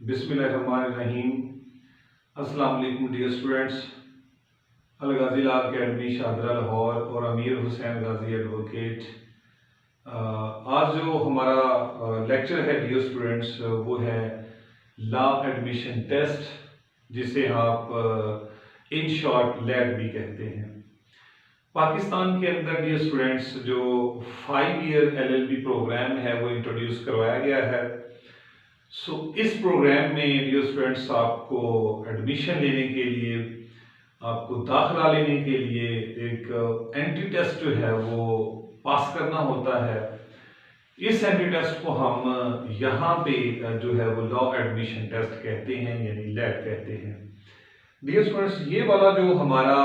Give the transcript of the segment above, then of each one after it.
बिस्मिल्लाहिर्रहमानिर्रहीम। अस्सलाम वालेकुम डियर स्टूडेंट्स। अल गाज़ी लॉ अकेडमी शादरा लाहौर और अमीर हुसैन गाजी एडवोकेट। आज जो हमारा लेक्चर है डियर स्टूडेंट्स, वो है लॉ एडमिशन टेस्ट, जिसे आप इन शॉर्ट लैट भी कहते हैं। पाकिस्तान के अंदर डियर स्टूडेंट्स जो 5 ईयर LLB प्रोग्राम है वो इंट्रोड्यूस करवाया गया है। इस प्रोग्राम में डियर स्टूडेंट्स आपको एडमिशन लेने के लिए, आपको दाखिला लेने के लिए एक एंट्री टेस्ट जो है वो पास करना होता है। इस एंट्री टेस्ट को हम यहाँ पे जो है वो लॉ एडमिशन टेस्ट कहते हैं, यानी लैट कहते हैं। डियर स्टूडेंट्स, ये वाला जो हमारा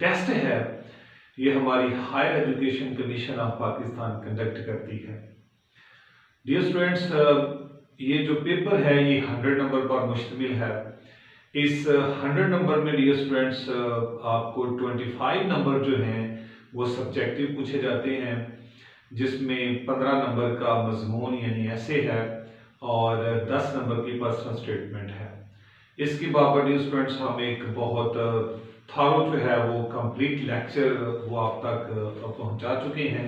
टेस्ट है ये हमारी higher education commission of Pakistan conduct करती है। डियर स्टूडेंट्स, ये जो पेपर है ये 100 नंबर पर मुश्तमिल है। इस 100 नंबर में डियर स्टूडेंट्स आपको 25 नंबर जो हैं वो सब्जेक्टिव पूछे जाते हैं, जिसमें 15 नंबर का मजमून यानी ऐसे है और 10 नंबर की पर्सनल स्टेटमेंट है। इसके बाबत डियर स्टूडेंट्स हम एक बहुत थारो जो है वो कंप्लीट लेक्चर वो आप तक पहुंचा चुके हैं।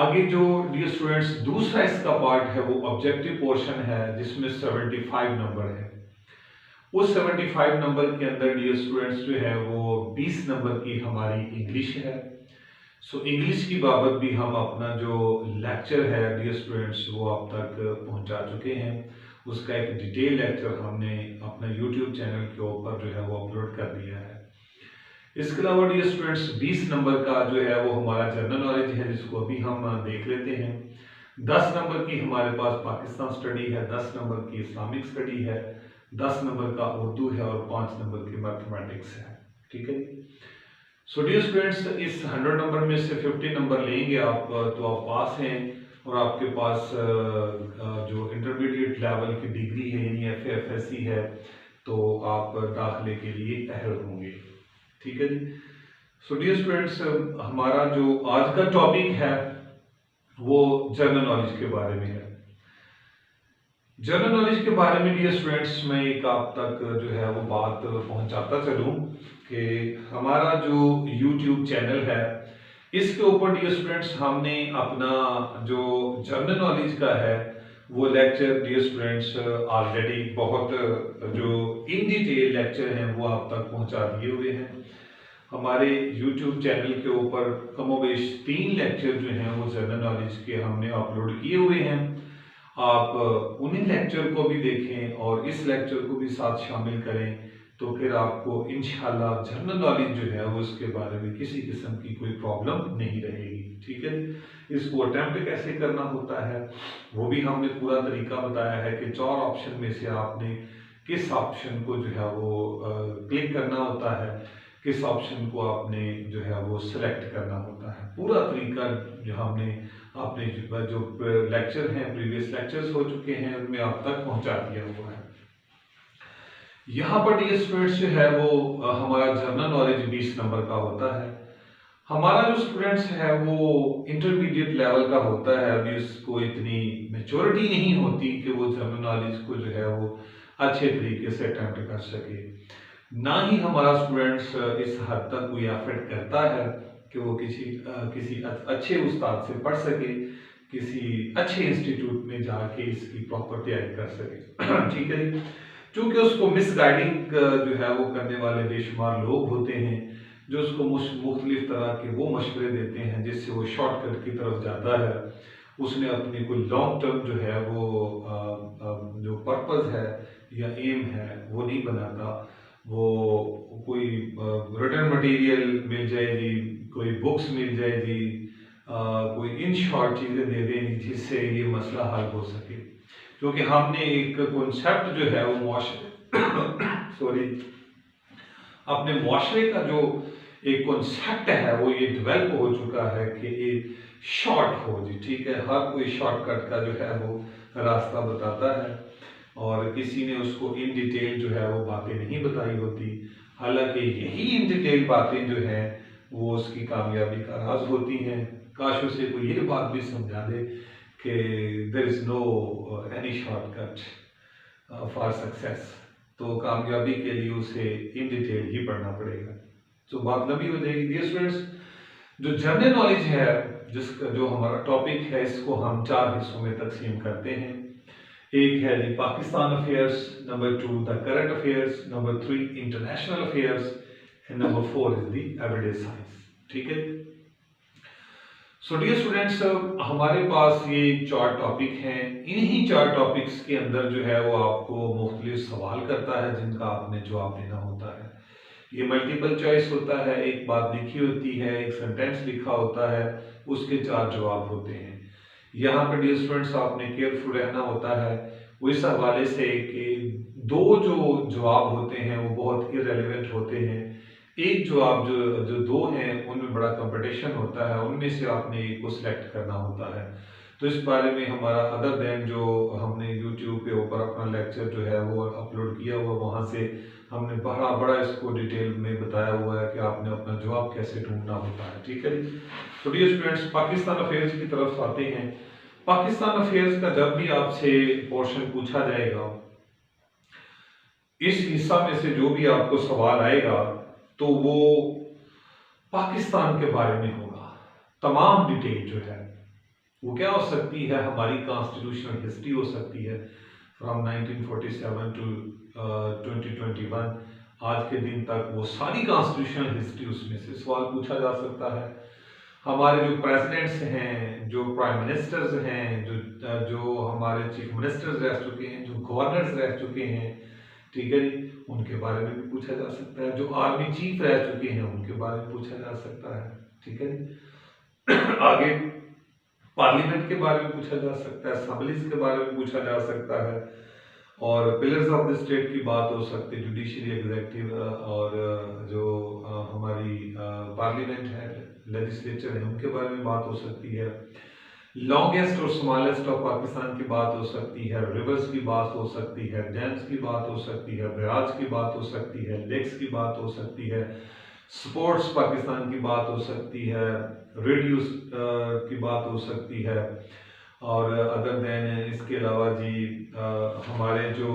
आगे जो डियर स्टूडेंट्स दूसरा इसका पार्ट है वो ऑब्जेक्टिव पोर्शन है, जिसमें 75 नंबर है। उस 75 नंबर के अंदर डियर स्टूडेंट्स जो है वो 20 नंबर की हमारी इंग्लिश है। इंग्लिश की बाबत भी हम अपना जो लेक्चर है डियर स्टूडेंट्स वो आप तक पहुंचा चुके हैं। उसका एक डिटेल लेक्चर हमने अपना YouTube चैनल के ऊपर जो है वो अपलोड कर दिया है। इसके अलावा डियर स्टूडेंट्स 20 नंबर का जो है वो हमारा जनरल नॉलेज है, जिसको अभी हम देख लेते हैं। 10 नंबर की हमारे पास पाकिस्तान स्टडी है, 10 नंबर की इस्लामिक स्टडी है, 10 नंबर का उर्दू है और 5 नंबर की मैथमेटिक्स है। ठीक है। डियर स्टूडेंट्स, इस 100 नंबर में से 50 नंबर लेंगे आप तो आप पास हैं और आपके पास जो इंटरमीडिएट लेवल की डिग्री है यानी FA FSC है, तो आप दाखिले के लिए अहल होंगे। ठीक है जी। डियर स्टूडेंट्स, हमारा जो आज का टॉपिक है वो जनरल नॉलेज के बारे में है। जनरल नॉलेज के बारे में डियर स्टूडेंट्स मैं एक आप तक जो है वो बात पहुंचाता चलूं कि हमारा जो YouTube चैनल है इसके ऊपर डियर स्टूडेंट्स हमने अपना जो जनरल नॉलेज का है वो लेक्चर डियर स्टूडेंट्स ऑलरेडी बहुत जो इन डिटेल लेक्चर हैं वो आप तक पहुंचा दिए हुए हैं। हमारे YouTube चैनल के ऊपर कमोबेश 3 लेक्चर जो हैं वो जनरल नॉलेज के हमने अपलोड किए हुए हैं। आप उन्हीं लेक्चर को भी देखें और इस लेक्चर को भी साथ शामिल करें, तो फिर आपको इंशाल्लाह जनरल नॉलेज जो है वो उसके बारे में किसी किस्म की कोई प्रॉब्लम नहीं रहेगी। ठीक है। इसको अटेम्प्ट कैसे करना होता है वो भी हमने पूरा तरीका बताया है कि 4 ऑप्शन में से आपने किस ऑप्शन को जो है वो क्लिक करना होता है, किस ऑप्शन को आपने जो है वो सिलेक्ट करना होता है। पूरा तरीका जो हमने आपने जो लेक्चर हैं प्रीवियस लेक्चर्स हो चुके हैं उनमें आप तक पहुंचा दिया हुआ है। यहाँ पर डियर स्टूडेंट्स जो है वो हमारा जनरल नॉलेज 20 नंबर का होता है। हमारा जो स्टूडेंट्स है वो इंटरमीडिएट लेवल का होता है, अभी उसको इतनी मेच्योरिटी नहीं होती कि वो जनरल नॉलेज को जो है वो अच्छे तरीके से अटेम्प्ट कर सके। ना ही हमारा स्टूडेंट्स इस हद तक कोई एफर्ट करता है कि वो किसी अच्छे उस्ताद से पढ़ सके, किसी अच्छे इंस्टीट्यूट में जाके इसकी प्रॉपर तैयारी कर सके। ठीक है जी। क्योंकि उसको मिसगाइडिंग जो है वो करने वाले बेशुमार लोग होते हैं जो उसको मुख्तलिफ तरह के वो मशवरे देते हैं जिससे वो शॉर्टकट की तरफ जाता है। उसने अपनी कोई लॉन्ग टर्म जो है वो जो पर्पस है या एम है वो नहीं बनाता। वो कोई रिटर्न मटेरियल मिल जाएगी, कोई बुक्स मिल जाएगी, कोई इन शॉर्ट चीज़ें दे देंगी जिससे ये मसला हल हो सके। क्योंकि हमने एक कॉन्सेप्ट जो है वो अपने मुआशरे का जो एक कॉन्सेप्ट है वो ये डेवलप हो चुका है कि ये शॉर्ट हो जी। ठीक है। हर कोई शॉर्टकट का जो है वो रास्ता बताता है और किसी ने उसको इन डिटेल जो है वो बातें नहीं बताई होती। हालांकि यही इन डिटेल बातें जो है वो उसकी कामयाबी का राज होती हैं। काश उसे कोई ये बात भी समझा दे कि there is no any shortcut for success, तो कामयाबी के लिए उसे इन डिटेल ही पढ़ना पड़ेगा। तो बात लंबी हो जाएगी। डियर स्टूडेंट्स, जो जनरल नॉलेज है, जिसका जो हमारा टॉपिक है, इसको हम 4 हिस्सों में तकसीम करते हैं। एक है जी Pakistan affairs, number 2 the current affairs, number 3 international affairs and number 4 is the everyday science. ठीक है। सो डियर स्टूडेंट्स, हमारे पास ये 4 टॉपिक हैं। इन्हीं 4 टॉपिक्स के अंदर जो है वो आपको मुख्तलिफ सवाल करता है जिनका आपने जवाब देना होता है। ये मल्टीपल चॉइस होता है, एक बात लिखी होती है, एक सेंटेंस लिखा होता है, उसके 4 जवाब होते हैं। यहाँ पर डियर स्टूडेंट्स आपने केयरफुल रहना होता है वो इस हवाले से कि 2 जो जवाब होते हैं वो बहुत इरेलीवेंट होते हैं। एक जवाब जो 2 हैं उनमें बड़ा कंपटीशन होता है, उनमें से आपने एक को सिलेक्ट करना होता है। तो इस बारे में हमारा अदर देन जो हमने यूट्यूब के ऊपर अपना लेक्चर जो है वो अपलोड किया हुआ, वहाँ से हमने बड़ा इसको डिटेल में बताया हुआ है कि आपने अपना जवाब कैसे ढूंढना होता है। ठीक है। तो डियर स्टूडेंट्स, पाकिस्तान अफेयर्स की तरफ आते हैं। पाकिस्तान अफेयर्स का जब भी आपसे पोर्शन पूछा जाएगा, इस हिस्सा में से जो भी आपको सवाल आएगा तो वो पाकिस्तान के बारे में होगा। तमाम डिटेल जो है वो क्या हो सकती है, हमारी कॉन्स्टिट्यूशनल हिस्ट्री हो सकती है फ्रॉम 1947 टू 2021 आज के दिन तक, वो सारी कॉन्स्टिट्यूशनल हिस्ट्री उसमें से सवाल पूछा जा सकता है। हमारे जो प्रेसिडेंट्स हैं, जो प्राइम मिनिस्टर्स हैं, जो हमारे चीफ मिनिस्टर्स रह चुके हैं, जो गवर्नर्स रह चुके हैं, ठीक है जी, उनके बारे में भी पूछा जा सकता है। जो आर्मी चीफ रह चुके हैं उनके बारे में पूछा जा सकता है। ठीक है जी। आगे पार्लियामेंट के बारे में पूछा जा सकता है, असेंबलीज के बारे में पूछा जा सकता है, और पिलर्स ऑफ द स्टेट की बात हो सकती है, जुडिशरी, एग्जीक्यूटिव और जो हमारी पार्लियामेंट है, लेजिस्लेचर है, उनके बारे में बात हो सकती है। लॉन्गेस्ट और स्मॉलेस्ट ऑफ पाकिस्तान की बात हो सकती है, रिवर्स की बात हो सकती है, डैम्स की बात हो सकती है, बैराज की बात हो सकती है, लेक्स की बात हो सकती है, स्पोर्ट्स पाकिस्तान की बात हो सकती है, रेडियो की बात हो सकती है, और अदर देन इसके अलावा जी हमारे जो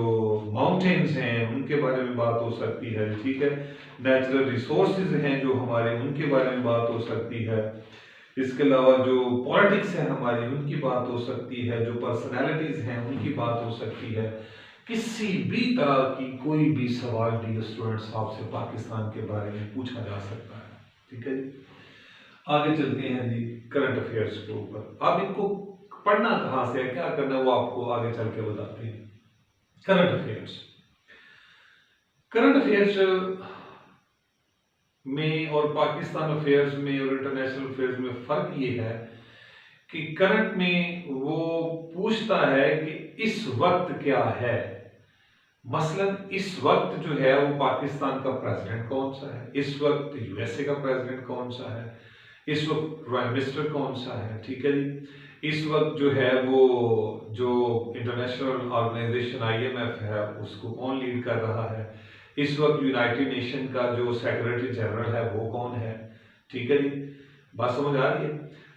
माउंटेन्स हैं उनके बारे में बात हो सकती है। ठीक है। नेचुरल रिसोर्सेज हैं जो हमारे, उनके बारे में बात हो सकती है। इसके अलावा जो पॉलिटिक्स है हमारी, उनकी बात हो सकती है। जो पर्सनैलिटीज हैं उनकी बात हो सकती है। किसी भी तरह की कोई भी सवाल डियर स्टूडेंट्स आपसे पाकिस्तान के बारे में पूछा जा सकता है। ठीक है जी। आगे चलते हैं जी करंट अफेयर्स के ऊपर। अब इनको पढ़ना कहाँ से है, क्या करना है, वो आपको आगे चल के बताते हैं। करंट अफेयर्स, करंट अफेयर्स में और पाकिस्तान अफेयर्स में और इंटरनेशनल अफेयर्स में फर्क ये है कि करंट में वो पूछता है कि इस वक्त क्या है। मसलन इस वक्त जो है वो पाकिस्तान का प्रेसिडेंट कौन सा है, इस वक्त यूएसए का प्रेसिडेंट कौन सा है, इस वक्त प्राइम मिनिस्टर कौन सा है। ठीक है जी। इस वक्त जो है वो जो इंटरनेशनल ऑर्गेनाइजेशन आईएमएफ है उसको कौन लीड कर रहा है, इस वक्त यूनाइटेड नेशन का जो सेक्रेटरी जनरल है वो कौन है। ठीक है जी, बात समझ आ रही है।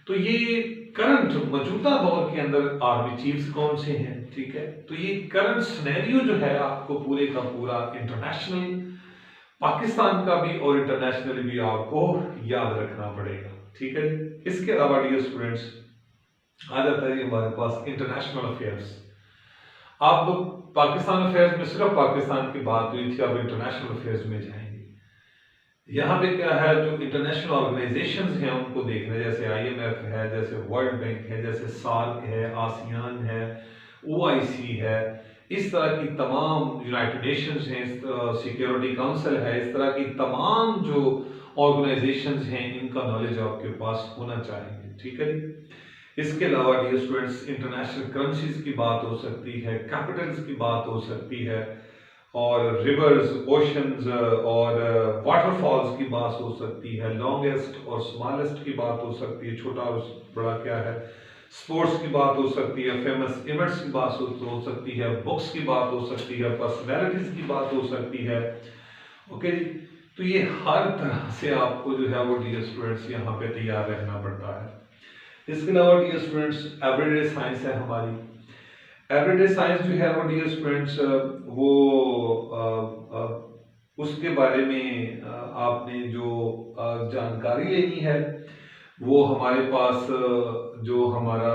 तो ये करंट मौजूदा दौर के अंदर आर्मी चीफ्स कौन से हैं। ठीक है। तो ये करंट सिनेरियो जो है आपको पूरे का पूरा इंटरनेशनल, पाकिस्तान का भी और इंटरनेशनल भी आपको याद रखना पड़ेगा। ठीक है। इसके अलावा डियर स्टूडेंट्स आ जाता है हमारे पास इंटरनेशनल अफेयर्स। अब पाकिस्तान अफेयर्स में सिर्फ पाकिस्तान की बात हुई थी, अब इंटरनेशनल अफेयर्स में जाएंगे। यहाँ पे क्या है, जो इंटरनेशनल ऑर्गेनाइजेशंस हैं उनको देखना, जैसे आईएमएफ है, जैसे वर्ल्ड बैंक है, जैसे सार्क है, आसियान है, ओआईसी है, इस तरह की तमाम, यूनाइटेड नेशंस हैं, सिक्योरिटी काउंसिल है, इस तरह की तमाम जो ऑर्गेनाइजेशंस हैं इनका नॉलेज आपके पास होना चाहिए। ठीक है। इसके अलावा डियर स्टूडेंट्स इंटरनेशनल करेंसीज की बात हो सकती है, कैपिटल्स की बात हो सकती है, और रिवर्स, ओशंस और वाटरफॉल्स की बात हो सकती है, लॉन्गेस्ट और स्मॉलेस्ट की बात हो सकती है, छोटा और बड़ा क्या है, स्पोर्ट्स की बात हो सकती है, फेमस इवेंट्स की बात हो सकती है, बुक्स की बात हो सकती है, पर्सनैलिटीज की बात हो सकती है। ओके जी। तो ये हर तरह से आपको जो है वो डियर स्टूडेंट्स यहाँ पे तैयार रहना पड़ता है। इसके अलावा डियर स्टूडेंट्स एवरीडे साइंस है हमारी। एवरीडे साइंस जो है वो डियर स्टूडेंट्स वो उसके बारे में आपने जो जानकारी लेनी है वो हमारे पास जो हमारा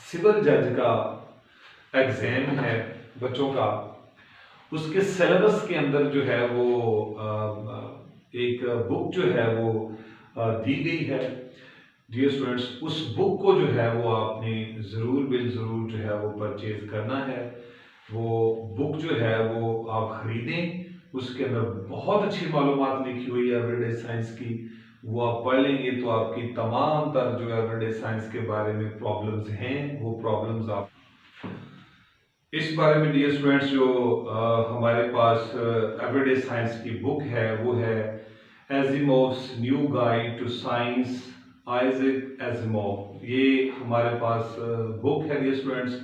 सिविल जज का एग्जाम है बच्चों का, उसके सिलेबस के अंदर जो है वो एक बुक जो है वो दी गई है डियर स्टूडेंट्स। उस बुक को जो है वो आपने ज़रूर बिल ज़रूर जो है वो परचेज करना है। वो बुक जो है वो आप ख़रीदें, उसके अंदर बहुत अच्छी मालूमात लिखी हुई है एवरीडे साइंस की। वो आप पढ़ लेंगे तो आपकी तमाम तर जो एवरीडे साइंस के बारे में प्रॉब्लम्स हैं वो प्रॉब्लम्स आप इस बारे में डियर स्टूडेंट्स जो हमारे पास एवरीडे साइंस की बुक है वो है Asimov's new guide to science, Isaac Asimov. ये हमारे पास बुक है डियर स्टूडेंट्स।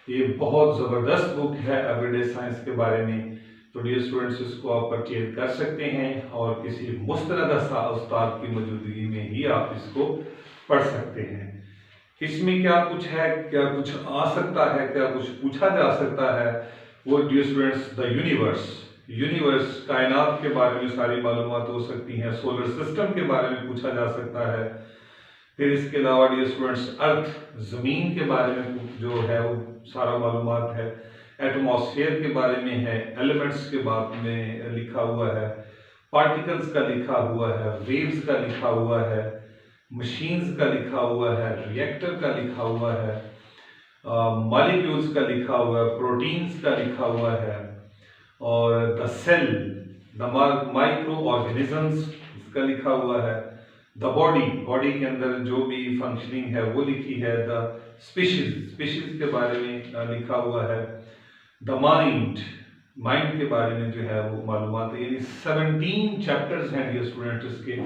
ये बहुत ज़बरदस्त बुक है एवरीडे साइंस के बारे में। तो डियर स्टूडेंट्स इसको आप परचेज कर सकते हैं और किसी मुस्तनद उस्ताद की मौजूदगी में ही आप इसको पढ़ सकते हैं। इसमें क्या कुछ है, क्या कुछ आ सकता है, क्या कुछ पूछा जा सकता है, वो डियर स्टूडेंट्स द यूनिवर्स कायनात के बारे में सारी मालूमात हो सकती हैं। सोलर सिस्टम के बारे में पूछा जा सकता है। फिर इसके अलावा डियर स्टूडेंट्स अर्थ ज़मीन के बारे में जो है वो सारा मालूमात है। एटमॉस्फेयर के बारे में है, एलिमेंट्स के बारे में लिखा हुआ है, पार्टिकल्स का लिखा हुआ है, वेव्स का लिखा हुआ है, मशीन्स का लिखा हुआ है, रिएक्टर का लिखा हुआ है, मॉलिक्यूल्स का लिखा हुआ है, प्रोटीन्स का लिखा हुआ है, और the cell, the micro organisms इसका लिखा हुआ है। द बॉडी के अंदर जो भी फंक्शनिंग है वो लिखी है। द स्पीशीज के बारे में लिखा हुआ है। द माइंड के बारे में जो है वो मालूमात है। यानी 17 चैप्टर्स हैं डियर स्टूडेंट इसके।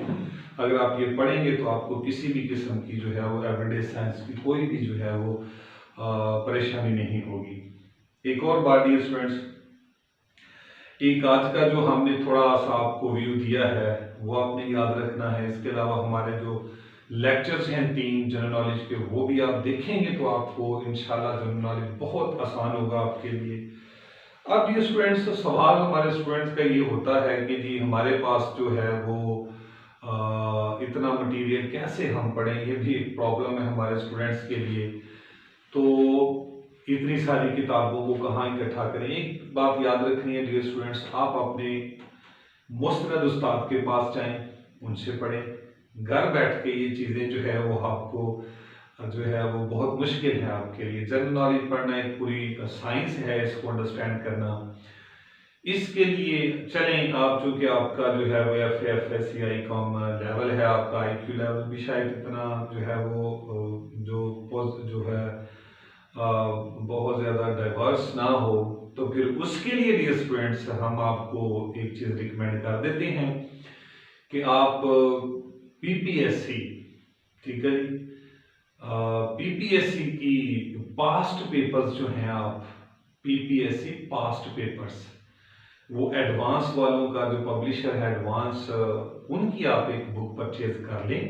अगर आप ये पढ़ेंगे तो आपको किसी भी किस्म की जो है वो एवरीडे साइंस की कोई भी जो है वो परेशानी नहीं होगी। एक और बात डियर स्टूडेंट्स, एक आज का जो हमने थोड़ा सा आपको व्यू दिया है वो आपने याद रखना है। इसके अलावा हमारे जो लेक्चर्स हैं 3 जनरल नॉलेज के वो भी आप देखेंगे तो आपको इंशाल्लाह जनरल नॉलेज बहुत आसान होगा आपके लिए। अब ये स्टूडेंट्स सवाल हमारे स्टूडेंट्स का ये होता है कि जी हमारे पास जो है वो इतना मटेरियल कैसे हम पढ़ें, ये भी एक प्रॉब्लम है हमारे स्टूडेंट्स के लिए। तो इतनी सारी किताबों को कहाँ इकट्ठा करें। एक बात याद रखनी है डियर स्टूडेंट्स, आप अपने मुस्तनद उस्ताद के पास जाएं, उनसे पढ़ें। घर बैठ के ये चीज़ें जो है वो आपको जो है वो बहुत मुश्किल है आपके लिए। जनरल नॉलेज पढ़ना एक पूरी साइंस है, इसको अंडरस्टैंड करना। इसके लिए चलें आप, चूँकि आपका जो है वो FASCI कॉम लेवल है, आपका IQ लेवल भी शायद इतना जो है वो जो है बहुत ज़्यादा डाइवर्स ना हो, तो फिर उसके लिए डियर स्टूडेंट्स हम आपको एक चीज़ रिकमेंड कर देते हैं कि आप PPSC, ठीक है जी, PPSC की पास्ट पेपर्स जो हैं, आप PPSC पास्ट पेपर्स, वो एडवांस वालों का जो पब्लिशर है एडवांस, उनकी आप एक बुक परचेज कर लें।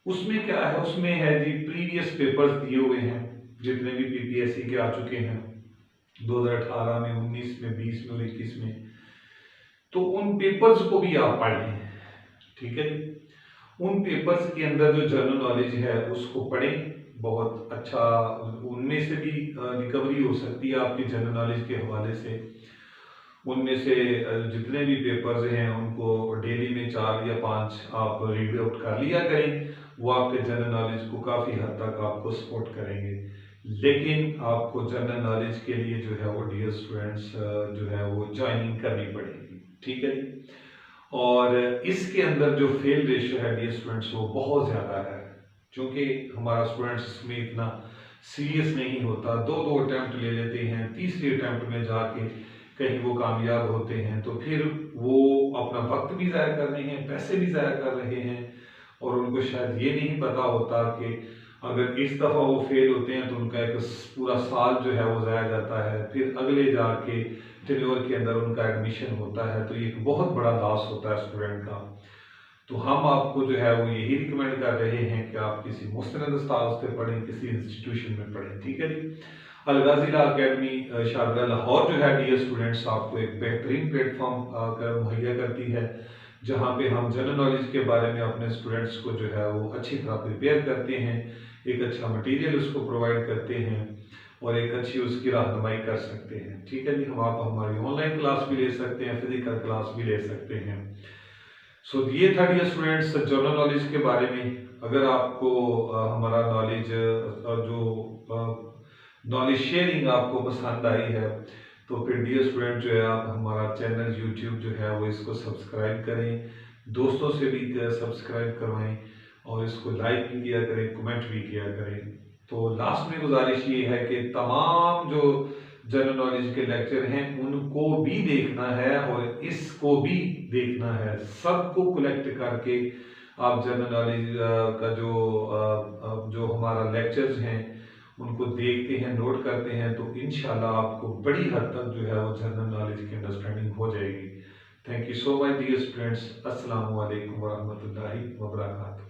उसमें क्या है, उसमें है जी प्रीवियस पेपर्स दिए हुए हैं जितने भी PPSC के आ चुके हैं 2018 में, 19 में, 20 में और 21 में। तो उन पेपर्स को भी आप पढ़ लें, ठीक है। उन पेपर्स के अंदर जो जनरल नॉलेज है उसको पढ़ें, बहुत अच्छा उनमें से भी रिकवरी हो सकती है आपकी जनरल नॉलेज के हवाले से। उनमें से जितने भी पेपर्स हैं उनको डेली में 4 या 5 आप रीड आउट कर लिया करें। वो आपके जनरल नॉलेज को काफ़ी हद तक आपको सपोर्ट करेंगे। लेकिन आपको जनरल नॉलेज के लिए जो है वो डियर स्टूडेंट्स जो है वो ज्वाइनिंग करनी पड़ेगी, ठीक है। और इसके अंदर जो फेल रेशियो है डियर स्टूडेंट्स वो बहुत ज़्यादा है, क्योंकि हमारा स्टूडेंट्स इसमें इतना सीरियस नहीं होता। 2 अटैम्प्ट ले लेते हैं, तीसरे अटैम्प्ट में जाके कहीं वो कामयाब होते हैं तो फिर वो अपना वक्त भी ज़ाया कर रहे हैं, पैसे भी ज़ाया कर रहे हैं, और उनको शायद ये नहीं पता होता कि अगर इस दफ़ा वो फेल होते हैं तो उनका एक पूरा साल जो है वो ज़ाया जाता है। फिर अगले जाके टेन्योर के अंदर उनका एडमिशन होता है, तो ये एक बहुत बड़ा लॉस होता है स्टूडेंट का। तो हम आपको जो है वो यही रिकमेंड कर रहे हैं कि आप किसी मुस्तनद उस्ताद से पढ़ें, किसी इंस्टीट्यूशन में पढ़ें। ठीक है जी। अल-गाज़ी लॉ अकेडमी शारजा लाहौर जो है डियर स्टूडेंट्स आपको एक बेहतरीन प्लेटफॉर्म मुहैया करती है, जहाँ पे हम जनरल नॉलेज के बारे में अपने स्टूडेंट्स को जो है वो अच्छी तरह प्रिपेयर करते हैं, एक अच्छा मटेरियल उसको प्रोवाइड करते हैं और एक अच्छी उसकी रहनुमाई कर सकते हैं। ठीक है जी। हम आप हमारी ऑनलाइन क्लास भी ले सकते हैं, फिजिकल क्लास भी ले सकते हैं। सो ये था डियर स्टूडेंट्स जनरल नॉलेज के बारे में। अगर आपको हमारा नॉलेज जो नॉलेज शेयरिंग आपको पसंद आई है तो फिर डियर स्टूडेंट जो है आप हमारा चैनल यूट्यूब जो है वो इसको सब्सक्राइब करें, दोस्तों से भी सब्सक्राइब करवाएं और इसको लाइक भी किया करें, कमेंट भी किया करें। तो लास्ट में गुजारिश ये है कि तमाम जो जनरल नॉलेज के लेक्चर हैं उनको भी देखना है और इसको भी देखना है, सबको कलेक्ट करके आप जनरल नॉलेज का जो हमारा लेक्चर्स हैं उनको देखते हैं, नोट करते हैं, तो इंशाल्लाह आपको बड़ी हद तक जो है वो जनरल नॉलेज की अंडरस्टैंडिंग हो जाएगी। Thank you so much dear students. अस्सलाम वालेकुम वरहमतुल्लाहि वबरकातुहू।